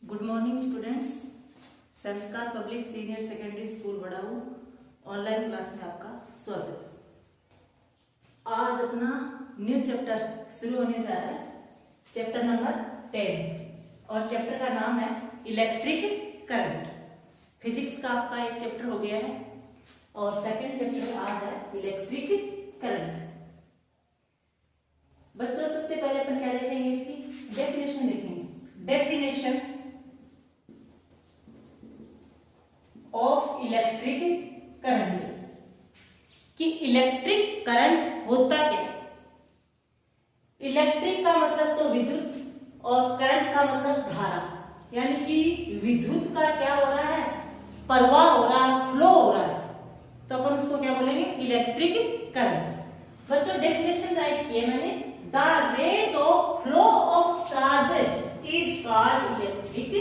Good morning students. Sanskar public senior secondary school बड़ाऊ online class में आपका स्वागत है। आज अपना न्यू चैप्टर शुरू होने जा रहा है, चैप्टर नंबर 10 और चैप्टर का नाम है इलेक्ट्रिक करंट। फिजिक्स का आपका एक चैप्टर हो गया है और सेकंड चैप्टर आज है इलेक्ट्रिक करंट। बच्चों सबसे पहले अपन क्या देखेंगे, इसकी डेफिनेशन देखेंगे। डेफिनेशन ऑफ इलेक्ट्रिक करंट कि इलेक्ट्रिक करंट होता क्या। इलेक्ट्रिक का मतलब तो विद्युत और करंट का मतलब धारा, यानी कि विद्युत का क्या हो रहा है, प्रवाह हो रहा है, फ्लो हो रहा है, तो अपन उसको क्या बोलेंगे, इलेक्ट्रिक करंट। बच्चों डेफिनेशन राइट किए मैंने, the rate of flow of charges is called electric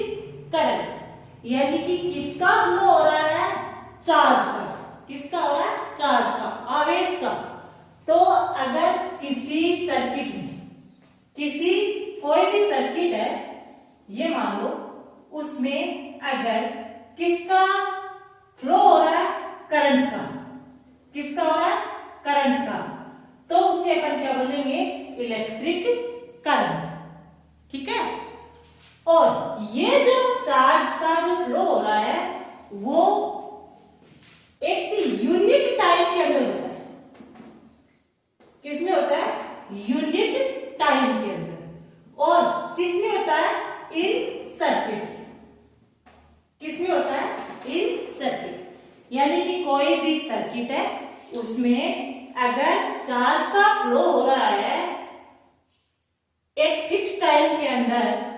current. यानी कि किसका फ्लो हो रहा है, चार्ज का। किसका हो रहा है, चार्ज का, आवेश का। तो अगर किसी सर्किट में, किसी कोई भी सर्किट है, ये मान लो उसमें अगर किसका फ्लो हो रहा है, करंट का। किसका हो रहा है, करंट का, तो उसे अपन क्या बोलेंगे, इलेक्ट्रिक करंट। ठीक है। और ये जो चार्ज का जो फ्लो हो रहा है वो एक यूनिट टाइम के अंदर होता है। किसमें होता है, यूनिट टाइम के अंदर। और किसमें होता है, इन सर्किट। किसमें होता है, इन सर्किट। यानी कि कोई भी सर्किट है उसमें अगर चार्ज का फ्लो हो रहा है एक फिक्स टाइम के अंदर,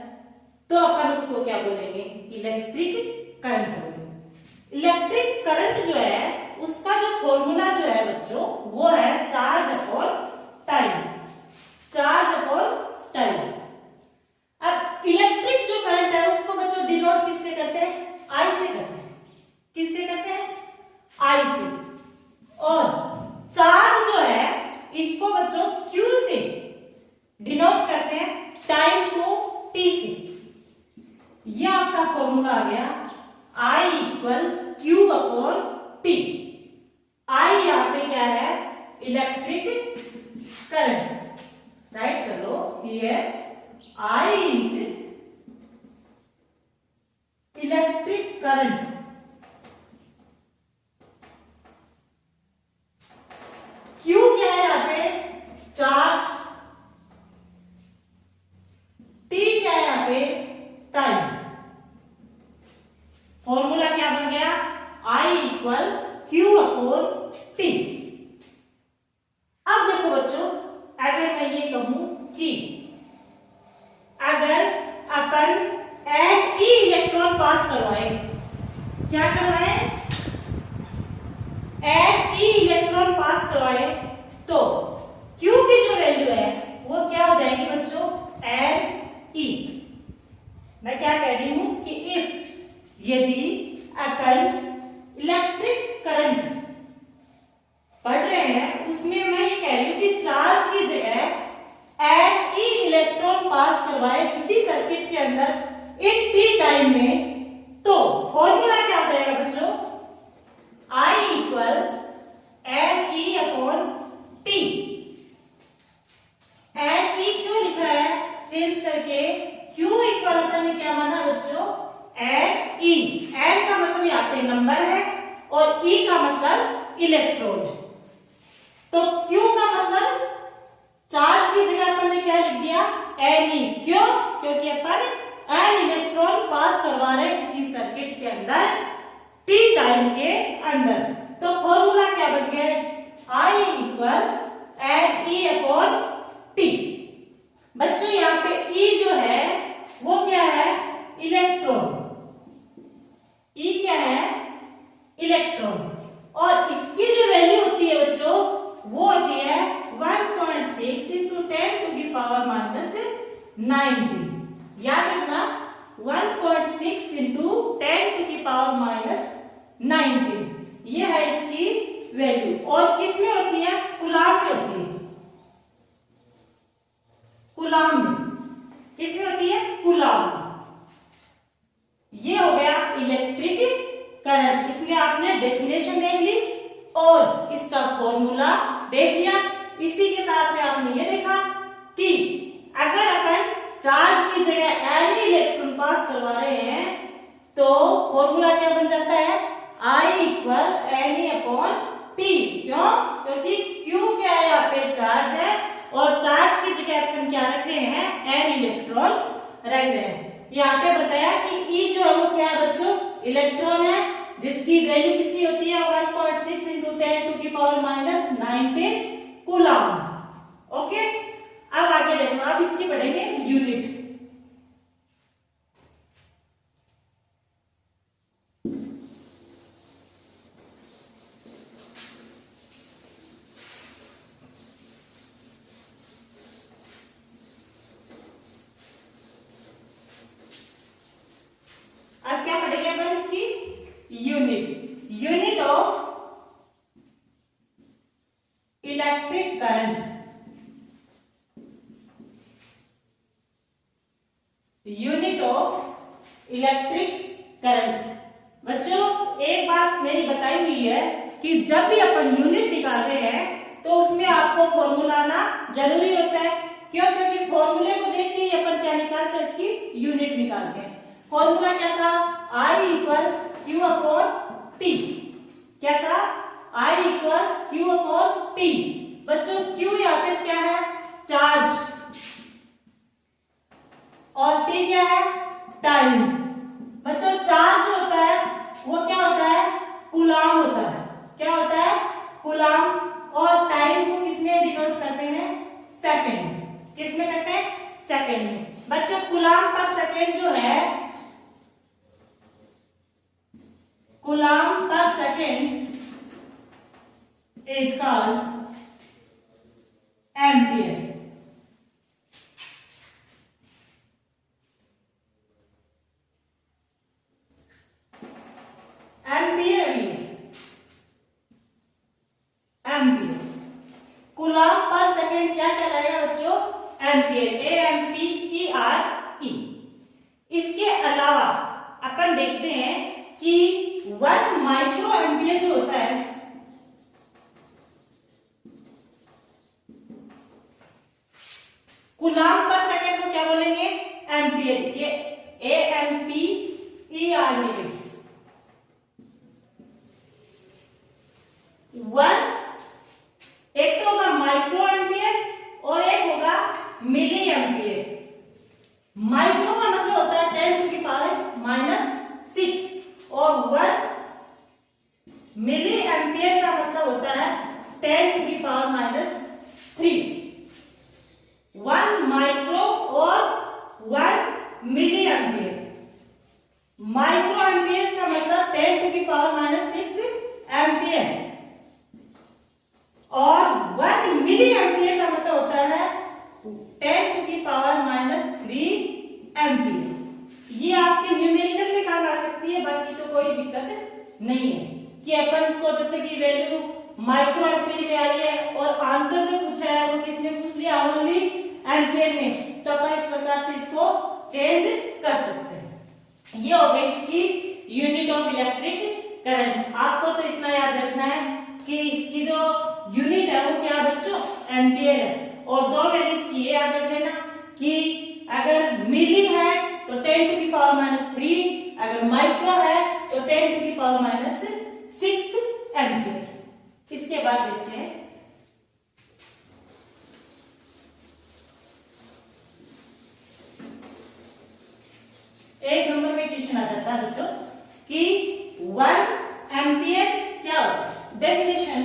तो अपन उसको क्या बोलेंगे, इलेक्ट्रिक करंट बोलेंगे। इलेक्ट्रिक करंट जो है उसका जो फॉर्मूला जो है बच्चों, वो है charge upon time. Charge upon time. अब इलेक्ट्रिक जो करंट है उसको बच्चों डिनोट किससे करते हैं, आई से करते हैं। किससे करते हैं, आई से। और चार्ज जो है इसको बच्चों क्यू से डिनोट करते हैं, टाइम को टी से। ये आपका फॉर्मूला आ गया, I equal Q upon T. I यहां पे क्या है, इलेक्ट्रिक करंट। राइट कर लो, here I is electric current. Q क्या है यहां पे, चार्ज। टी क्या है यहां पे, टाइम। फॉर्मूला क्या बन गया, I equal Q upon T. अब देखो बच्चों, अगर मैं ये कहूं कि अगर अपन एन ई इलेक्ट्रॉन पास करवाए, क्या करवाए, एन ई इलेक्ट्रॉन पास करवाए, तो क्यू की जो वैल्यू है वो क्या हो जाएगी बच्चों, एन ई। मैं क्या कह रही हूं कि इफ, यदि अपन इलेक्ट्रिक करंट पढ़ रहे हैं उसमें मैं ये कह रही हूं कि चार्ज की जगह एन ई इलेक्ट्रॉन पास करवाए किसी सर्किट के अंदर इन टी टाइम में, तो फॉर्मूला क्या हो जाएगा बच्चों, I equal N E upon T. N E क्यों लिखा है चेंज करके, क्यू इक्वल अपन ने क्या माना बच्चों, एन ई। एन का मतलब यहाँ पे नंबर है और ई का मतलब इलेक्ट्रॉन है। तो क्यू का मतलब चार्ज की जगह अपन ने क्या लिख दिया, एन ई। क्यों, क्योंकि अपन एन इलेक्ट्रॉन पास करवा रहे हैं किसी सर्किट के अंदर टी टाइम के अंदर। तो फॉर्मूला क्या बन गया, I equal N E upon T. बच्चों यहाँ पे ई जो है वो क्या है, इलेक्ट्रॉन। ई क्या है, इलेक्ट्रॉन। और इसकी जो वैल्यू होती है बच्चों वो होती है 1.6 into 10 to the power minus 19। याद रखना 1.6 into 10 to the power minus 19, ये है इसकी वैल्यू। और किसमें होती है, कूलाम में होती है। कूलाम में, किसमें होती है, कूलाम। और इसका फॉर्मूला देख लिया। इसी के साथ में आपने ये देखा कि अगर अपन चार्ज की जगह एनी इलेक्ट्रॉन पास करवा रहे हैं तो फॉर्मूला क्या बन जाता है, I equal any upon T. क्यों? क्योंकि Q क्या है, यहाँ पे चार्ज है और चार्ज की जगह अपन क्या रख रहे हैं, एन इलेक्ट्रॉन रख रहे हैं। यहाँ पे बताया कि E जो है वो क्या है बच्चों, इलेक्ट्रॉन है, जिसकी वैल्यू कितनी होती है 1.6 इंटू 10 टू की पावर माइनस 19 कूलम। ओके, अब आगे देखो, अब इसकी पढ़ेंगे यूनिट। अब क्या पढ़ेंगे अपन इसकी unit. Unit of electric current. Unit of electric current. बच्चों एक बात मेरी बताई हुई है कि जब भी अपन यूनिट निकाल रहे हैं तो उसमें आपको फॉर्मूला आना जरूरी होता है। क्यों? क्योंकि फॉर्मूले को देख के ही अपन क्या निकालते हैं, इसकी यूनिट निकालते हैं। फॉर्मूला क्या था, I equal Q upon T. क्या था, I equal Q upon T. बच्चों Q यहाँ पे क्या है, चार्ज, और T क्या है, टाइम। बच्चों चार्ज जो होता है वो क्या होता है, कूलाम होता है। क्या होता है, कूलाम। और टाइम को किसमें डिनोट करते हैं, सेकंड। किसमें करते हैं, सेकंड में। बच्चों कूलाम पर सेकंड जो है, कूलाम पर second is called ampere. Ampere coulomb per second क्या कहलाएगा बच्चों, एम्पियर। AMPERE। इसके अलावा अपन देखते हैं कि 1 माइक्रो एम्पियर जो होता है, कूलम पर सेकंड को क्या बोलेंगे, एम्पियर। ये AMPERE। 1 एक तो होगा माइक्रो एम्पियर और एक होगा मिली एम्पियर। माइक्रो का मतलब होता है 10 टू की पावर माइनस 6 और 1 मिली एम्पियर का मतलब होता है 10 टू की पावर माइनस 3। 1 माइक्रो और 1 मिली एम्पियर। माइक्रो एम्पियर का मतलब 10 टू की पावर माइनस 6 एम्पियर और 1 मिली एम्पियर का मतलब होता है 10 टू की पावर माइनस 3 एम्पियर। ये आपके न्यूमेरिकल में काम आ सकती है, बाकी तो कोई दिक्कत नहीं है कि अपन को जैसे कि वैल्यू माइक्रो एम्पियर में आ रही है और आंसर जो पूछा है वो किसने पूछ लिया, ओनली एम्पियर में, तो अपन इस प्रकार से इसको चेंज कर सकते हैं। ये हो गई इसकी यूनिट ऑफ इलेक्ट्रिक करंट। आपको तो इतना याद रखना है कि इसकी जो यूनिट है वो क्या बच्चों, एम्पियर है। और दो वैल्यूज की ये याद रख लेना कि अगर मिली है तो 10 टू की पावर माइनस 3, अगर माइक्रो है तो 10 टू की पावर माइनस 6 एम्पियर। इसके बाद देखते हैं एक नंबर में क्वेश्चन आ जाता है बच्चों कि 1 एम्पियर क्या होता है। Definition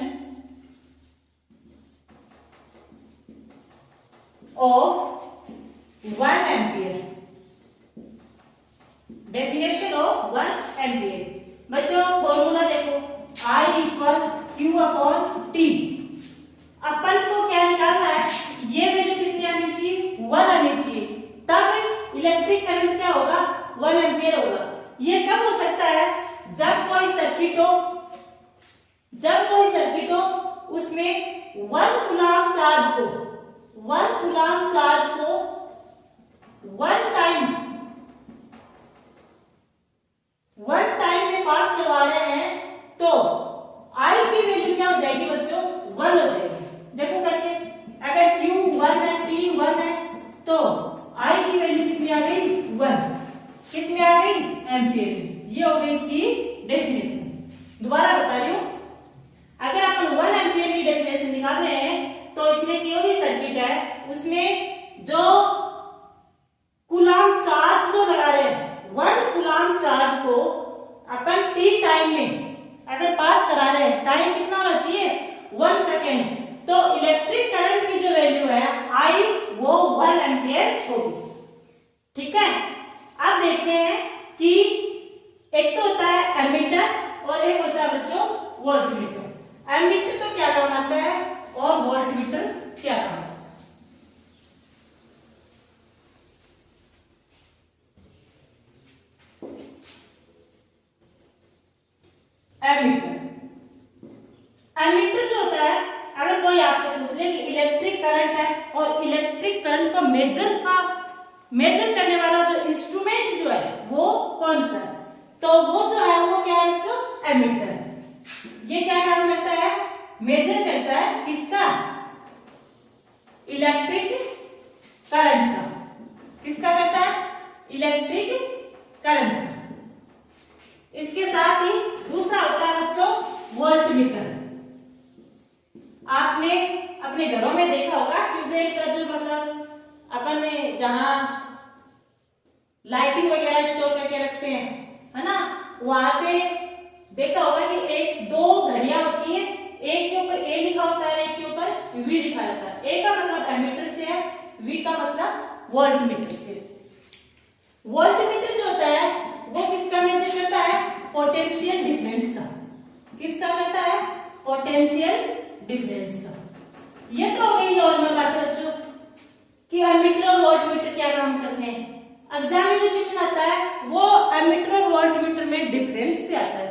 of 1 ampere. Definition of 1 ampere. बच्चों फॉर्मूला देखो, I equal Q upon T. अपन को क्या निकालना है, ये वैल्यू कितनी आनी चाहिए, 1 आनी चाहिए, तब इलेक्ट्रिक करंट क्या होगा, 1 एम्पियर होगा। ये कब हो सकता है, जब कोई सर्किट हो, उसमें 1 कूलम चार्ज को 1 टाइम में पास करवा रहे हैं तो I की वैल्यू क्या हो एम्पियर में। ये हो गई इसकी डेफिनेशन। दोबारा बता रही हूं, अगर अपन 1 एम्पियर की डेफिनेशन निकाल रहे हैं तो इसमें कोई भी सर्किट है उसमें जो कूलम चार्ज जो लगा रहे हैं, 1 कूलम चार्ज को अपन t टाइम में अगर पास करा रहे हैं, टाइम कितना होना चाहिए 1 सेकेंड, तो इलेक्ट्रिक करंट की जो वैल्यू है I वो 1 एम्पियर होगी। ठीक है, अब देखते हैं कि एक तो होता है एमीटर और एक होता है बच्चों वोल्टमीटर। एमीटर तो क्या काम आता है और वोल्टमीटर क्या काम आता है। एमीटर, एमीटर जो होता है, अगर कोई आपसे पूछ ले कि इलेक्ट्रिक करंट है और इलेक्ट्रिक करंट का मेजर करने वाला जो इंस्ट्रूमेंट जो है वो कौन सा है, तो वो जो है वो क्या है बच्चों, एमीटर। ये क्या काम करता है, मेजर करता है किसका, इलेक्ट्रिक करंट का। किसका करता है, इलेक्ट्रिक करंट का। इसके साथ ही दूसरा होता है बच्चों वोल्टमीटर। आपने अपने घरों में देखा होगा ट्यूबवेल का जो मतलब अपन ने जहां लाइटिंग वगैरह स्टोर करके रखते हैं, है ना, वहां पे देखा होगा कि एक दो घड़ियां होती हैं, एक के ऊपर ए लिखा होता है, एक के ऊपर वी लिखा रहता है। ए का मतलब एमीटर से है, वी का मतलब वोल्टमीटर से। वोल्टमीटर जो होता है वो किसका मेजर करता है, पोटेंशियल डिफरेंस का। किसका करता है, पोटेंशियल डिफरेंस का। ये तो हो गई नॉर्मल बात है बच्चों कि एमीटर और वोल्टमीटर क्या काम करते हैं। एग्जाम में जो क्वेश्चन आता है वो एमीटर और वोल्टमीटर में डिफरेंस पे आता है,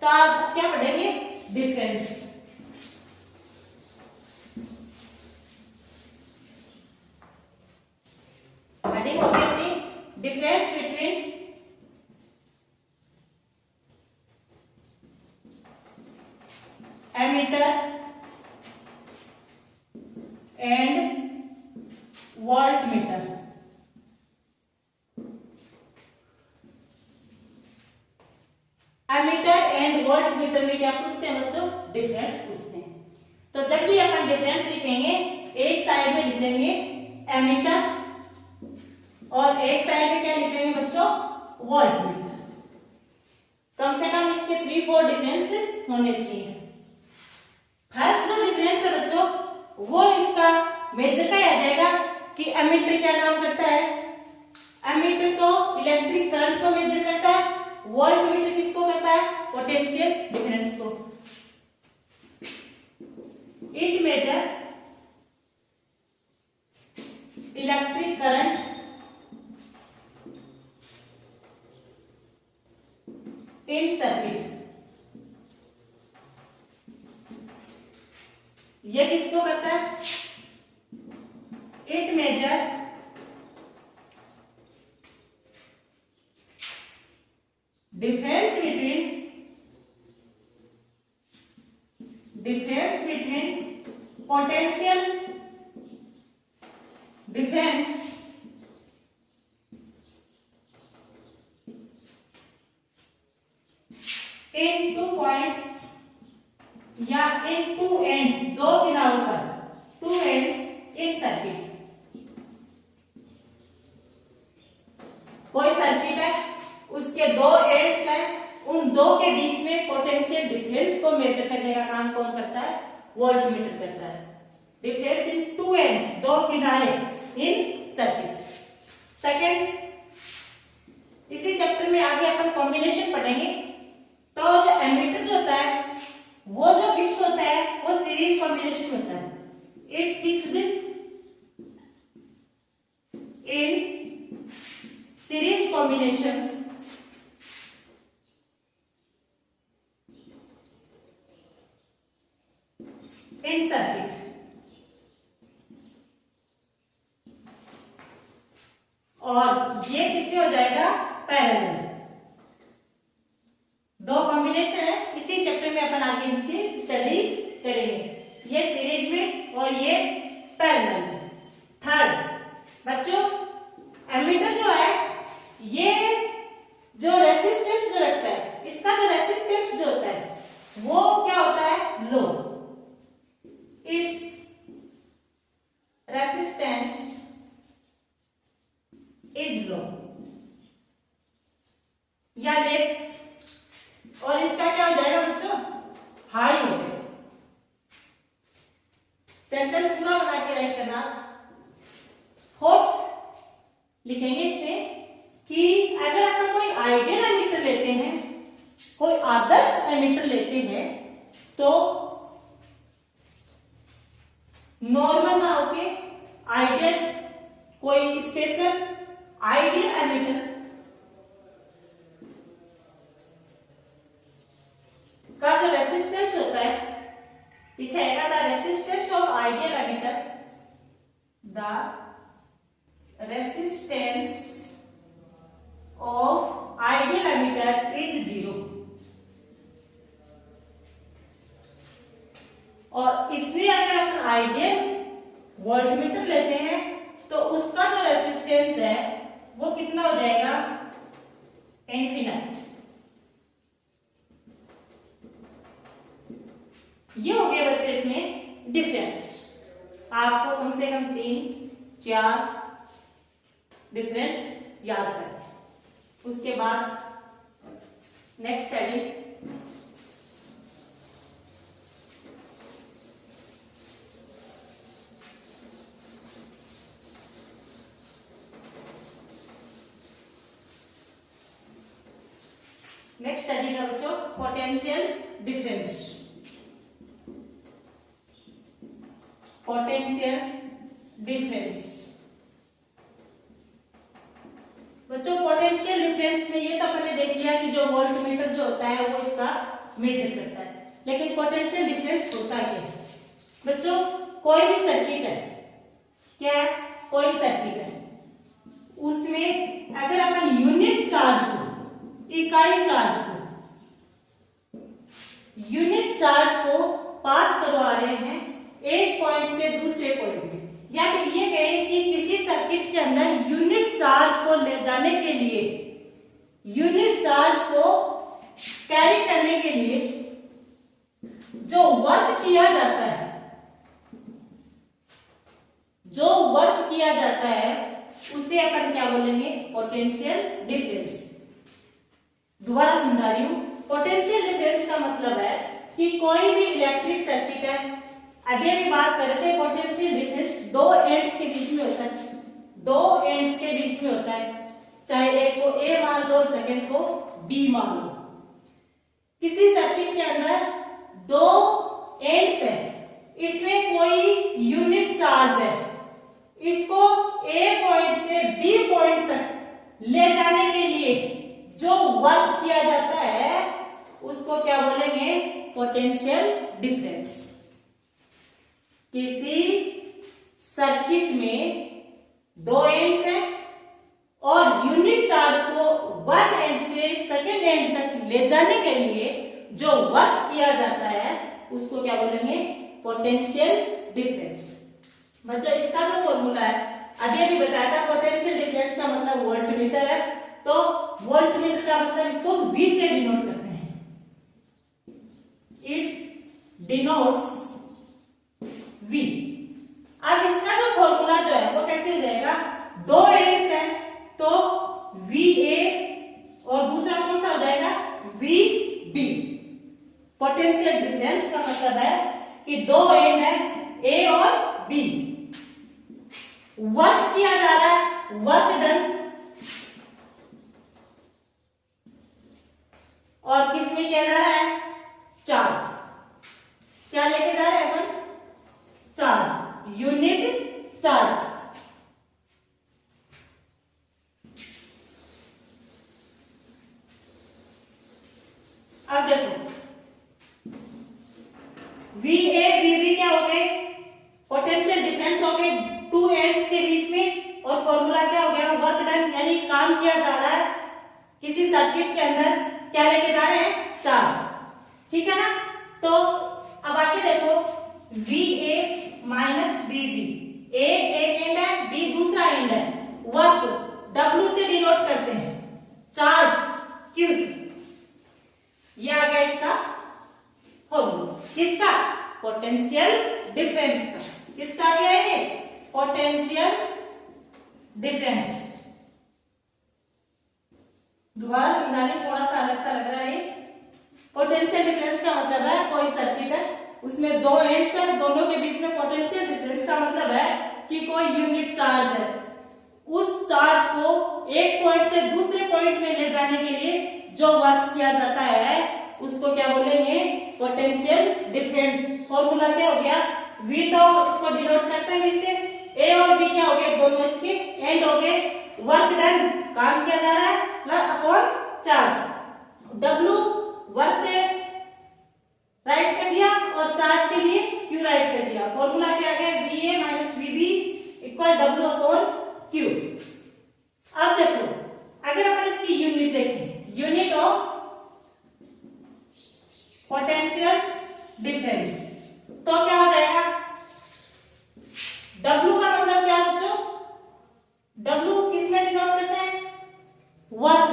तो आप क्या पढ़ेंगे, डिफरेंस। हेडिंग हो गई अपनी difference between ammeter and voltmeter. Ammeter and voltmeter में क्या पूछते हैं बच्चों, डिफरेंस पूछते हैं। तो जब भी अपन डिफरेंस लिखेंगे एक साइड में लिख लेंगे एमीटर और एक साइड में क्या लिख लेंगे बच्चों, वोल्टमीटर। कम से कम इसके 3-4 डिफरेंस होने चाहिए। फर्स्ट जो डिफरेंस है बच्चों वो इसका मेजर का आ जाएगा कि एमीटर क्या काम करता है, एमीटर तो इलेक्ट्रिक करंट को मेजर करता है, वोल्टमीटर किसको करता है, पोटेंशियल डिफरेंस को। It measure electric current in circuit. ये किसको करता है, it measure difference between potential difference in 2 points या in 2 ends, 2 किनारों पर, 2 ends in circuit। कोई सर्किट है उसके 2 एंड्स हैं, उन 2 के बीच में पोटेंशियल डिफरेंस को मेजर करने का काम कौन करता है, वोल्टमीटर करता है। डिफरेंस इन 2 एंड्स, 2 किनारे इन सर्किट। सेकंड, इसी चैप्टर में आगे अपन कॉम्बिनेशन पढ़ेंगे। तो जो एमीटर जो होता है वो जो फिक्स्ड होता है वो सीरीज कॉम्बिनेशन में होता है। It fixed in series combination in circuit. और ये किसमें हो जाएगा, पैरेलल। 2 कॉम्बिनेशन है, इसी चैप्टर में अपन आगे इसकी स्टडी करेंगे। ये सीरीज में और ये पैरेलल में। थर्ड बच्चों, एमीटर जो है ये जो रेसिस्टर या लेस, और इसका क्या हो जाएगा बच्चों, हाई हो जाएगा। सेंटेंस पूरा बना के राइट करना। फोर्थ लिखेंगे इसमें कि अगर अपन कोई आइडियल एमिटर लेते हैं, कोई आदर्श एमिटर लेते हैं, तो नॉर्मल ना होके आइडियल, कोई स्पेशल आइडियल एमिटर का जो रेसिस्टेंस होता है, पीछे आएगा the resistance of ideal emitter, the resistance of ideal emitter is 0। और इसलिए अगर अपन आइडियल वोल्टमीटर लेते हैं तो उसका जो रेसिस्टेंस है वो कितना हो जाएगा, इनफिनिट। ये हो गया बच्चे इसमें डिफरेंस। आपको कम से कम 3-4 डिफरेंस याद करना है। उसके बाद नेक्स्ट हेडिंग, नेक्स्ट स्टडी का बच्चों पोटेंशियल डिफरेंस। पोटेंशियल डिफरेंस बच्चों, पोटेंशियल डिफरेंस में ये तो अपन ने देख लिया कि जो वोल्टमीटर जो होता है वो इसका मेजर करता है, लेकिन पोटेंशियल डिफरेंस होता क्या है बच्चों? कोई भी सर्किट है, क्या है, कोई सर्किट है, उसमें अगर अपन यूनिट चार्ज को, इकाई चार्ज को, यूनिट चार्ज को पास करवा रहे हैं एक पॉइंट से दूसरे पॉइंट में, या फिर ये कहें कि किसी सर्किट के अंदर यूनिट चार्ज को ले जाने के लिए, यूनिट चार्ज को कैरी करने के लिए जो वर्क किया जाता है, जो वर्क किया जाता है उसे अपन क्या बोलेंगे? Potential difference. दोबारा समझा रही हूं, पोटेंशियल डिफरेंस का मतलब है कि कोई भी इलेक्ट्रिक सर्किट है, अभी अभी बात कर रहे थे पोटेंशियल डिफरेंस दो एंड्स के बीच में होता है, दो एंड्स के बीच में होता है, चाहे एक को ए मान लो, सेकंड को बी मान लो। किसी सर्किट के अंदर दो एंड्स है, इसमें कोई यूनिट चार्ज है, इसको ए पॉइंट से बी पॉइंट तक ले जाने के लिए जो वर्क किया जाता है उसको क्या बोलेंगे? Potential difference. किसी सर्किट में दो एंड्स हैं और यूनिट चार्ज को वन एंड से सेकेंड एंड तक ले जाने के लिए जो वर्क किया जाता है उसको क्या बोलेंगे? Potential difference. बच्चों इसका जो फॉर्मूला है अभी अभी बताया था, पोटेंशियल डिफरेंस का मतलब वोल्टमीटर है, तो वोल्टमीटर का मतलब इसको V से डिनोट करते हैं, इट्स डिनोट्स V। अब इसका जो फॉर्मूला जो है वो कैसे जाएगा? दो एंड्स है तो VA और दूसरा कौन सा हो जाएगा? VB। पोटेंशियल डिफरेंस का मतलब है कि दो एंड है A और B, वर्क किया जा रहा है, वर्क डन, और किसमें किया जा रहा है? चार्ज। क्या लेके जा रहे हैं अपन? Charge, unit charge. अब देखो VA VB क्या हो गए? पोटेंशियल डिफरेंस हो गए टू एंड्स के बीच में, और फॉर्मूला क्या हो गया? वर्क डन, यानी काम किया जा रहा है किसी सर्किट के अंदर, क्या लेके जा रहे हैं? चार्ज। ठीक है ना? तो अब आके देखो VA माइनस VB, A एक एंड है, B दूसरा एंड है, वर्क W से डिनोट करते हैं, चार्ज Q से। ये आ गया इसका फॉर्मूला, किसका? पोटेंशियल डिफरेंस का। किसका क्या है ये? Potential difference. दोबारा समझाने में थोड़ा सा अलग सा लग रहा है। पोटेंशियल डिफरेंस का मतलब है कोई सर्किट है, उसमें दो एंड्स है, दोनों के बीच में पोटेंशियल डिफरेंस का मतलब है कि कोई यूनिट चार्ज है, उस चार्ज को एक पॉइंट से दूसरे पॉइंट में ले जाने के लिए जो वर्क किया जाता है उसको क्या बोलेंगे, पोटेंशियल डिफरेंस। फॉर्मूला क्या हो गया, V तो इसको डिनोट करते हैं V से, A और B क्या हो गए, दोनों इसके एंड हो गए, वर्क डन, काम किया जा रहा है, plus upon charge, W work से राइट कर दिया और चार्ज के लिए Q राइट कर दिया। फॉर्मूला क्या आ गया, VA minus VB equal W upon Q। अब देखो अगर अपन इसकी यूनिट देखें, यूनिट ऑफ पोटेंशियल डिफरेंस, तो क्या हो जाएगा, W का मतलब क्या बच्चों, W किस में डिनोट करते हैं, वर्क,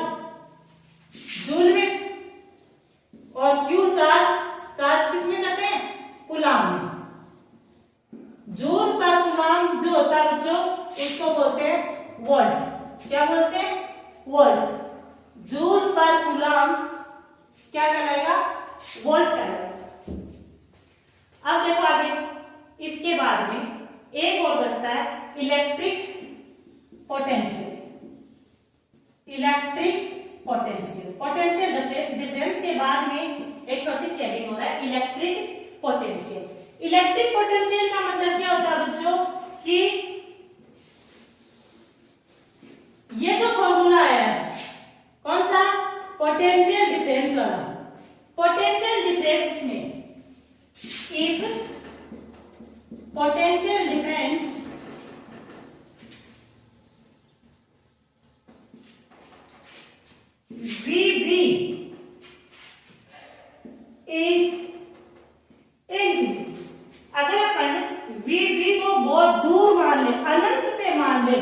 जूल में, और Q चार्ज, चार्ज किस में करते हैं, कूलाम में। जूल पर कूलाम जो होता है बच्चों उसको बोलते हैं वोल्ट। क्या बोलते हैं, वोल्ट। जूल पर कूलाम क्या कहलाएगा, वोल्ट कहलाएगा। अब देखो आगे, इसके बाद में एक और बचता है electric potential. Electric potential, potential difference के बाद में एक छोटी सी हेडिंग हो रहा है इलेक्ट्रिक पोटेंशियल। इलेक्ट्रिक पोटेंशियल का मतलब क्या होता है बच्चों कि ये जो फॉर्मूला आया है कौन सा, पोटेंशियल डिफरेंस वाला। पोटेंशियल डिफरेंस में if potential difference VB is infinity, अगर अपन VB को बहुत दूर मान ले, अनंत पे मान ले,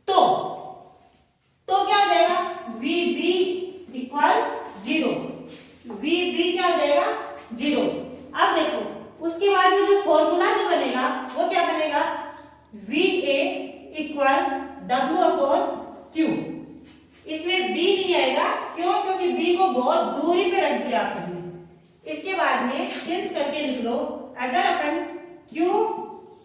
तो क्या हो जाएगा, VB इक्वल 0। VB क्या हो जाएगा, 0। अब देखो उसके बाद में जो फॉर्मूला जो बनेगा वो क्या बनेगा, VA equal W upon Q। इसमें B नहीं आएगा, क्यों, क्योंकि B को बहुत दूरी पे रख दिया आपने। इसके बाद में सिंस करके लिख लो, अगर अपन Q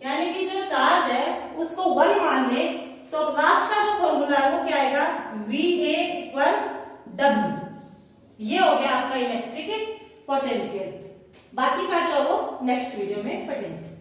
यानी कि जो चार्ज है उसको 1 मान ले तो लास्ट का जो फॉर्मूला है वो क्या आएगा, VA इक्वल W। ये हो गया आपका इलेक्ट्रिक पोटेंशियल। बाकी का जो वो नेक्स्ट वीडियो में पढ़ेंगे।